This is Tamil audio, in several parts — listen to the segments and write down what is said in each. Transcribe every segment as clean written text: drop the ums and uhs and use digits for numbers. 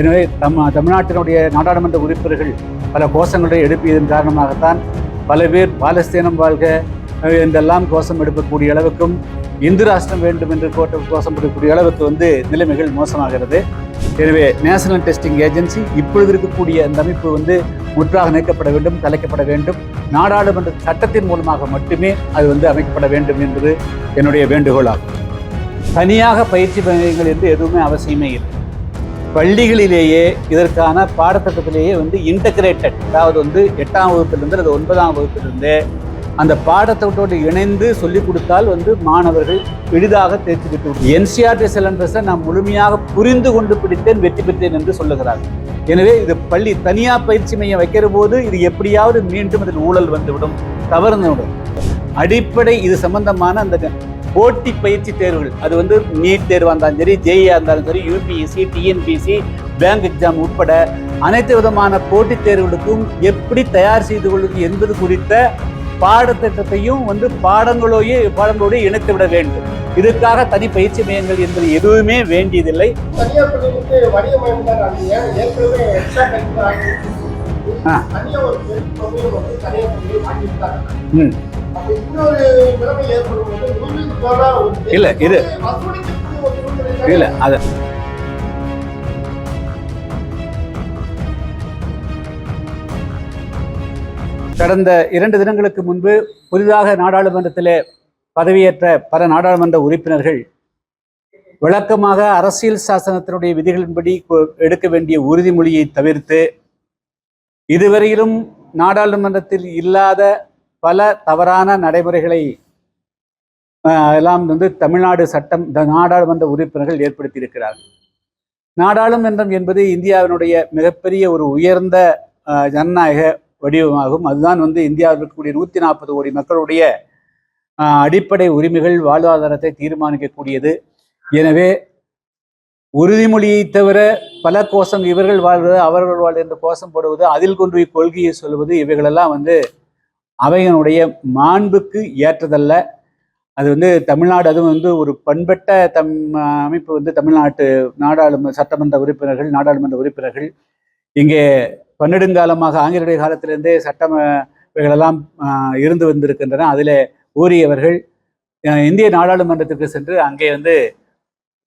எனவே தமிழ்நாட்டினுடைய நாடாளுமன்ற உறுப்பினர்கள் பல கோஷங்களை எழுப்பியதன் காரணமாகத்தான் பல பேர் பாலஸ்தீனம் வாழ்க என்றெல்லாம் கோஷம் எடுக்கக்கூடிய அளவுக்கும் இந்து ராஷ்டிரம் வேண்டும் என்று கோஷம் எடுக்கக்கூடிய அளவுக்கு நிலைமைகள் மோசமாகிறது. எனவே நேஷனல் டெஸ்டிங் ஏஜென்சி இப்பொழுது இருக்கக்கூடிய அந்த அமைப்பு முற்றாக நீக்கப்பட வேண்டும், கலைக்கப்பட வேண்டும். நாடாளுமன்ற சட்டத்தின் மூலமாக மட்டுமே அது அமைக்கப்பட வேண்டும் என்பது என்னுடைய வேண்டுகோள் ஆகும். தனியாக பயிற்சி மையங்கள் என்று எதுவுமே அவசியமே இல்லை. பள்ளிகளிலேயே இதற்கான பாடத்திட்டத்திலேயே இன்டகிரேட்டட், அதாவது 8ஆம் வகுப்பிலிருந்து அல்லது 9ஆம் வகுப்பிலிருந்து அந்த பாடத்தோடு இணைந்து சொல்லிக் கொடுத்தால் மாணவர்கள் எளிதாக தேர்ச்சி பெற்று என்சிஆர்டி சிலபஸை நான் முழுமையாக புரிந்து கொண்டு பிடித்தேன், வெற்றி பெற்றேன் என்று சொல்லுகிறார்கள். எனவே இது பள்ளி தனியார் பயிற்சி மையம் வைக்கிற போது இது எப்படியாவது மீண்டும் இதில் ஊழல் வந்துவிடும், தவறுந்துவிடும். அடிப்படை இது சம்பந்தமான அந்த போட்டி பயிற்சி தேர்வுகள், அது நீட் தேர்வாக இருந்தாலும் சரி, ஜேஇஆ இருந்தாலும் சரி, யூபிஎஸ்சி, டிஎன்பிஎஸ்சி, பேங்க் எக்ஸாம் உட்பட அனைத்து விதமான போட்டித் தேர்வுகளுக்கும் எப்படி தயார் செய்து கொள்வது என்பது குறித்த பாடத்திட்டத்தையும் பாடங்களோடு இணைத்து விட வேண்டும். இதுக்காக தனி பயிற்சி மையங்கள் என்பது எதுவுமே வேண்டியதில்லை. இல்ல இது இல்ல அது கடந்த 2 தினங்களுக்கு முன்பு புதிதாக நாடாளுமன்றத்திலே பதவியேற்ற பல நாடாளுமன்ற உறுப்பினர்கள் விளக்கமாக அரசியல் சாசனத்தினுடைய விதிகளின்படி எடுக்க வேண்டிய உறுதிமொழியை தவிர்த்து இதுவரையிலும் நாடாளுமன்றத்தில் இல்லாத பல தவறான நடைமுறைகளை எல்லாம் தமிழ்நாடு நாடாளுமன்ற உறுப்பினர்கள் ஏற்படுத்தியிருக்கிறார்கள். நாடாளுமன்றம் என்பது இந்தியாவினுடைய மிகப்பெரிய ஒரு உயர்ந்த ஜனநாயக வடிவமாகும். அதுதான் இந்தியாவில் இருக்கக்கூடிய 140 கோடி மக்களுடைய அடிப்படை உரிமைகள், வாழ்வாதாரத்தை தீர்மானிக்கக்கூடியது. எனவே உறுதிமொழியை தவிர பல கோஷம், இவர்கள் வாழ்வது அவர்கள் வாழ்வது என்று கோஷம் போடுவது, அதில் கொண்டு போய் கொள்கையை சொல்வது, இவைகளெல்லாம் அவையினுடைய மாண்புக்கு ஏற்றதல்ல. அது தமிழ்நாடு, அதுவும் ஒரு பண்பட்ட அமைப்பு தமிழ்நாட்டு சட்டமன்ற உறுப்பினர்கள், நாடாளுமன்ற உறுப்பினர்கள் இங்கே பன்னெடுங்காலமாக ஆங்கிலேய காலத்திலிருந்தே சட்டமைகளெல்லாம் இருந்து வந்திருக்கின்றன. அதில் ஊறியவர்கள் இந்திய நாடாளுமன்றத்திற்கு சென்று அங்கே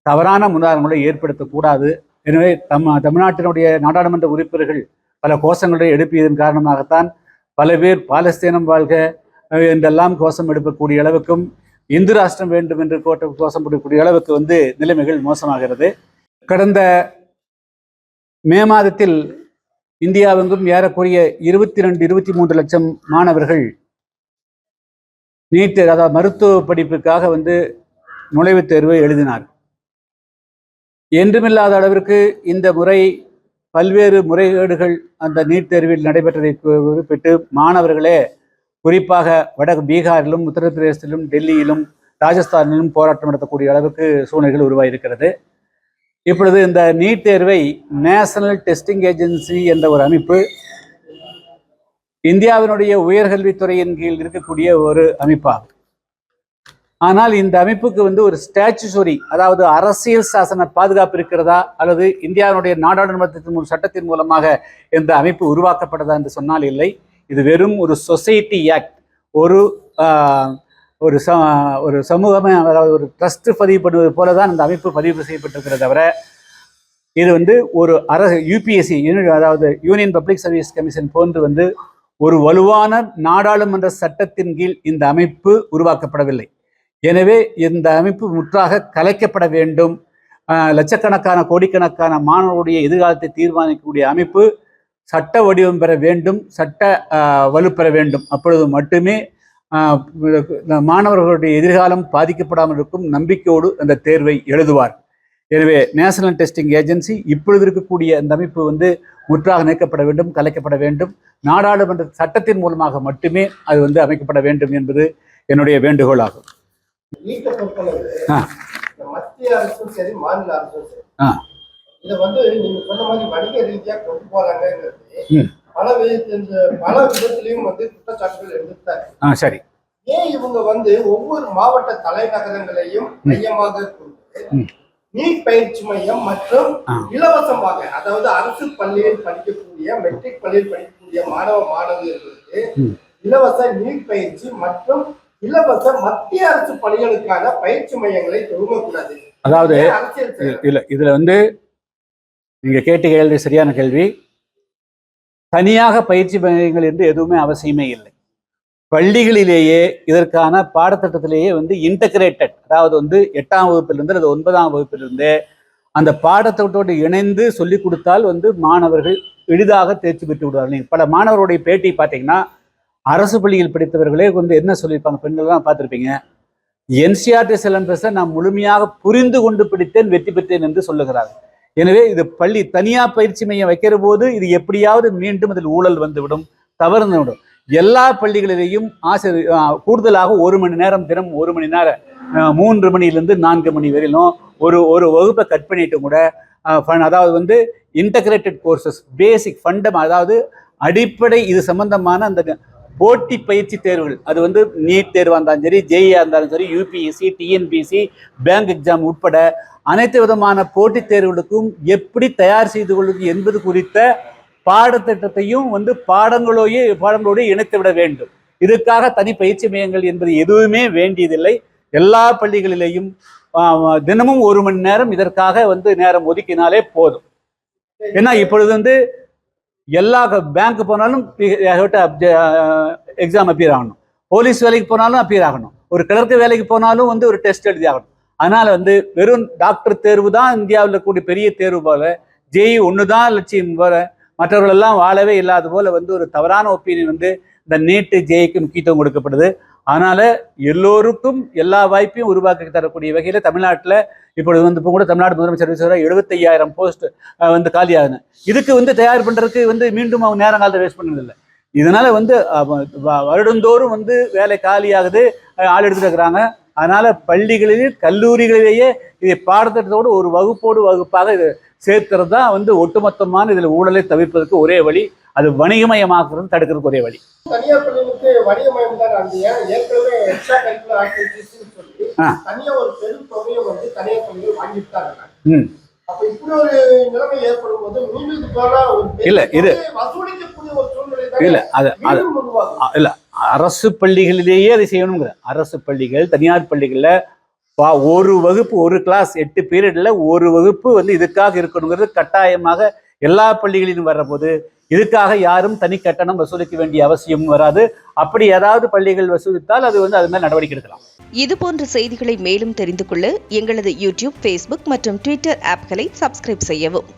தவறான முன்னுதாரணங்களை ஏற்படுத்தக்கூடாது. எனவே தமிழ்நாட்டினுடைய நாடாளுமன்ற உறுப்பினர்கள் பல கோஷங்களை எழுப்பியதன் காரணமாகத்தான் பல பேர் பாலஸ்தீனம் வாழ்க என்றெல்லாம் கோஷம் எடுக்கக்கூடிய அளவுக்கும் இந்து ராஷ்டிரம் வேண்டும் என்று கோஷம் எடுக்கக்கூடிய அளவுக்கு நிலைமைகள் மோசமாகிறது. கடந்த மே மாதத்தில் இந்தியாவெங்கும் ஏறக்குறைய 22-23 லட்சம் மாணவர்கள் நீட், அதாவது மருத்துவ படிப்புக்காக நுழைவுத் தேர்வை எழுதினார். என்றுமில்லாத அளவிற்கு இந்த முறை பல்வேறு முறைகேடுகள் அந்த நீட் தேர்வில் நடைபெற்றதை குறிப்பிட்டு மாணவர்களே குறிப்பாக பீகாரிலும், உத்தரப்பிரதேசத்திலும், டெல்லியிலும், ராஜஸ்தானிலும் போராட்டம் நடத்தக்கூடிய அளவுக்கு சூழ்நிலைகள் உருவாகியிருக்கிறது. இப்பொழுது இந்த நீட் தேர்வை நேஷனல் டெஸ்டிங் ஏஜென்சி என்ற ஒரு அமைப்பு இந்தியாவினுடைய உயர்கல்வித்துறையின் கீழ் இருக்கக்கூடிய ஒரு அமைப்பாகும். ஆனால் இந்த அமைப்புக்கு ஒரு ஸ்டாச்சுட்டரி, அதாவது அரசியல் சாசன பாதுகாப்பு இருக்கிறதா அல்லது இந்தியாவினுடைய நாடாளுமன்றத்தின் சட்டத்தின் மூலமாக இந்த அமைப்பு உருவாக்கப்பட்டதா என்று சொன்னால் இல்லை. இது வெறும் ஒரு சொசைட்டி ஆக்ட், ஒரு சமூகமே, அதாவது ஒரு ட்ரஸ்ட் பதிவு பண்ணுவது போல தான் இந்த அமைப்பு பதிவு செய்யப்பட்டிருக்கிறத தவிர இது ஒரு யூபிஎஸ்சி, அதாவது யூனியன் பப்ளிக் சர்வீஸ் கமிஷன் போன்று ஒரு வலுவான நாடாளுமன்ற சட்டத்தின் கீழ் இந்த அமைப்பு உருவாக்கப்படவில்லை. எனவே இந்த அமைப்பு முற்றாக கலைக்கப்பட வேண்டும். லட்சக்கணக்கான கோடிக்கணக்கான மாணவர்களுடைய எதிர்காலத்தை தீர்மானிக்கக்கூடிய அமைப்பு சட்ட வடிவம் பெற வேண்டும், சட்ட வலுப்பெற வேண்டும். அப்பொழுது மட்டுமே மாணவர்களுடைய எதிர்காலம் பாதிக்கப்படாமல் இருக்கும் நம்பிக்கையோடு அந்த தேர்வை எழுதுவார். எனவே நேஷனல் டெஸ்டிங் ஏஜென்சி இப்பொழுது இருக்கக்கூடிய அந்த அமைப்பு முற்றாக நீக்கப்பட வேண்டும், கலைக்கப்பட வேண்டும். நாடாளுமன்ற சட்டத்தின் மூலமாக மட்டுமே அது அமைக்கப்பட வேண்டும் என்பது என்னுடைய வேண்டுகோள் ஆகும். மத்திய அரசும் சரி, மாநில அரசும் சரி, இதை நீங்க சொன்ன மாதிரி வணிக ரீதியா கொண்டு போறாங்கிறது பல விதத்திலையும் குற்றச்சாட்டுகள் எடுத்தாங்க. சரி, ஏன் இவங்க ஒவ்வொரு மாவட்ட தலைநகரங்களையும் மையமாக கொண்டு நீட் பயிற்சி மையம் மற்றும் இலவசமாக, அதாவது அரசு பள்ளியில் படிக்கக்கூடிய மெட்ரிக் பள்ளியில் படிக்கக்கூடிய மாணவர்களுக்கு இலவச நீட் பயிற்சி மற்றும் இலவச மத்திய அரசு பள்ளிகளுக்கான பயிற்சி மையங்களை துவங்கக்கூடாது. அதாவது இல்ல, இதுல வந்து நீங்க கேட்ட கேள்வி சரியான கேள்வி. தனியாக பயிற்சி மையங்கள் என்று எதுவுமே அவசியமே இல்லை. பள்ளிகளிலேயே இதற்கான பாடத்திட்டத்திலேயே வந்து இன்டகிரேட்டட், அதாவது வந்து 8ஆம் வகுப்பிலிருந்து அல்லது 9ஆம் வகுப்பிலிருந்து அந்த பாடத்திட்டத்தோடு இணைந்து சொல்லிக் கொடுத்தால் வந்து மாணவர்கள் எளிதாக தேர்ச்சி பெற்று விடுவார்கள். நீங்கள் பல மாணவருடைய பேட்டி பார்த்தீங்கன்னா அரசு பள்ளியில் படித்தவர்களே வந்து என்ன சொல்லியிருப்பாங்க, பெண்கள்லாம் பார்த்துருப்பீங்க, என்சிஆர்டி சிலபஸை நான் முழுமையாக புரிந்து கொண்டு படித்தேன், வெற்றி பெற்றேன் என்று சொல்லுகிறார்கள். எனவே இது பள்ளி தனியார் பயிற்சி மையம் வைக்கிற போது இது எப்படியாவது மீண்டும் அதில் ஊழல் வந்துவிடும், தவறுந்து விடும். எல்லா பள்ளிகளிலேயும் ஆசிரியர் கூடுதலாக 1 மணி நேரம், தினம் 1 மணி நேரம், 3 மணிலிருந்து 4 மணி வரையிலும் ஒரு வகுப்பை கட் பண்ணிட்டு கூட அதாவது வந்து இன்டகிரேட்டட் கோர்சஸ், பேசிக் ஃபண்டம், அதாவது அடிப்படை இது சம்பந்தமான அந்த போட்டி பயிற்சி தேர்வுகள், அது வந்து நீட் தேர்வாக இருந்தாலும் சரி, ஜேஇஆ இருந்தாலும் சரி, யூபிஎஸ்சி, டிஎன்பிஎஸ்சி, பேங்க் எக்ஸாம் உட்பட அனைத்து விதமான போட்டித் தேர்வுகளுக்கும் எப்படி தயார் செய்து கொள்வது என்பது குறித்த பாடத்திட்டத்தையும் வந்து பாடங்களோடு இணைத்து விட வேண்டும். இதுக்காக தனி பயிற்சி மையங்கள் என்பது எதுவுமே வேண்டியதில்லை. எல்லா பள்ளிகளிலேயும் தினமும் 1 மணி நேரம் இதற்காக வந்து நேரம் ஒதுக்கினாலே போதும். ஏன்னா இப்பொழுது வந்து எல்லா பேங்க் போனாலும் எக்ஸாம் அப்பியர் ஆகணும், போலீஸ் வேலைக்கு போனாலும் அப்பியர் ஆகணும், ஒரு கிளர்க்கு வேலைக்கு போனாலும் வந்து ஒரு டெஸ்ட் எழுதி ஆகணும். அதனால வந்து வெறும் டாக்டர் தேர்வு தான் இந்தியாவில் கூடிய பெரிய தேர்வு போல, ஜேஇ 1 தான் லட்சியம் போல, மற்றவர்கள் எல்லாம் வாழவே இல்லாத போல வந்து ஒரு தவறான ஒப்பீனியன் வந்து இந்த நீட்டு ஜேஇக்கு முக்கியத்துவம் கொடுக்கப்படுது. அதனால எல்லோருக்கும் எல்லா வாய்ப்பையும் உருவாக்கி தரக்கூடிய வகையில தமிழ்நாட்டில் இப்பொழுது வந்து இப்போ கூட தமிழ்நாடு முதலமைச்சர் 75,000 போஸ்ட் வந்து காலியாகுது. இதுக்கு வந்து தயார் பண்றதுக்கு வந்து மீண்டும் அவங்க நேரம் காலத்தை வேஸ்ட் பண்ணதில்லை. இதனால வந்து வருடந்தோறும் வந்து வேலை காலியாகுது, ஆள் எடுத்துட்டு இருக்கிறாங்க. அதனால பள்ளிகளில் கல்லூரிகளிலேயே இதை பாடத்திட்டத்தோடு ஒரு வகுப்பாக இது சேர்க்கிறது தான் வந்து ஒட்டுமொத்தமான இதில் ஊழலை தவிர்ப்பதற்கு ஒரே வழி. அது வணிகமயமாக்குறது தடுக்கிறதுக்கு ஒரே வழி. தனியார் பள்ளிகளுக்கு வணிகமயம் தான் ஏற்கனவே எக்ஸ்ட்ரா கரிக்குலர் ஆக்டிவிட்டிஸ்னு சொல்லி தனியா ஒரு பெரும் தொகையை வந்து தனியார் பள்ளிகள் வாங்கிட்டு தான் இருக்காங்க. அப்ப இப்படி ஒரு நிலைமை ஏற்படும் போது மீண்டும் இல்ல இது வசூலிக்கக்கூடிய ஒரு சூழ்நிலை இல்ல அது இல்ல, அரசு பள்ளிகளிலேயே அதை செய்யணுங்கிற. அரசு பள்ளிகள் தனியார் பள்ளிகள்ல ஒரு வகுப்பு, ஒரு கிளாஸ் 8 பீரியட்ல ஒரு வகுப்பு வந்து இதுக்காக இருக்கணுங்கிறது கட்டாயமாக எல்லா பள்ளிகளிலும் வர்றபோது இதுக்காக யாரும் தனி கட்டணம் வசூலிக்க வேண்டிய அவசியம் வராது. அப்படி ஏதாவது பள்ளிகள் வசூலித்தால் அது வந்து அது மாதிரி நடவடிக்கை எடுக்கலாம். இது போன்ற செய்திகளை மேலும் தெரிந்து கொள்ள எங்களது யூடியூப், ஃபேஸ்புக் மற்றும் ட்விட்டர் ஆப்களை சப்ஸ்கிரைப் செய்யவும்.